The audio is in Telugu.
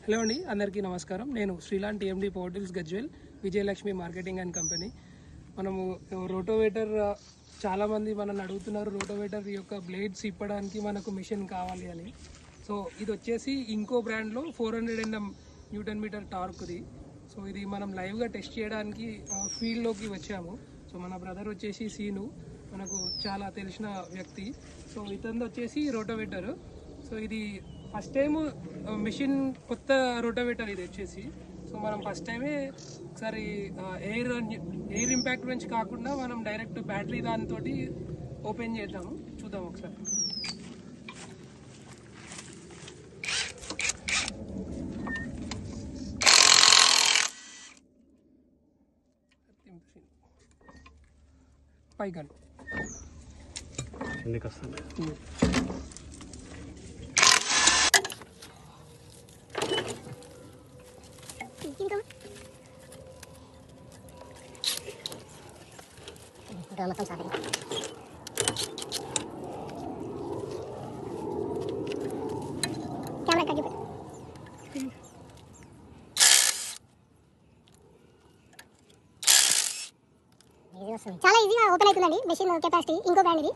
హలో అండి, అందరికీ నమస్కారం. నేను శ్రీలాంటి TMD portals Gajwel Vijayalakshmi marketing and company. మనము రోటోవేటర్ చాలామంది మనల్ని అడుగుతున్నారు, రోటోవేటర్ యొక్క బ్లేడ్స్ ఇప్పడానికి మనకు మిషన్ కావాలి అని. సో ఇది వచ్చేసి ఇంకో బ్రాండ్లో 400 Nm న్యూటన్ మీటర్ టార్క్ది. సో ఇది మనం లైవ్గా టెస్ట్ చేయడానికి ఫీల్డ్లోకి వచ్చాము. సో మన బ్రదర్ వచ్చేసి సీను, మనకు చాలా తెలిసిన వ్యక్తి. సో ఇతను వచ్చేసి రోటోవేటర్. సో ఇది ఫస్ట్ టైం మిషన్, కొత్త రోటోవేటర్ ఇది వచ్చేసి. సో మనం ఫస్ట్ టైమే ఒకసారి ఎయిర్ ఇంపాక్ట్ నుంచి కాకుండా మనం డైరెక్ట్ బ్యాటరీ దానితో ఓపెన్ చేద్దాము, చూద్దాం ఒకసారి. పైగా మొత్తం సాధన కెమెరా కగ్గిపెట్టు. చాలా ఈజీగా ఓపెన్ అవుతుందండి మిషన్ కెపాసిటీ. ఇంకో బ్రాండ్ ఇది.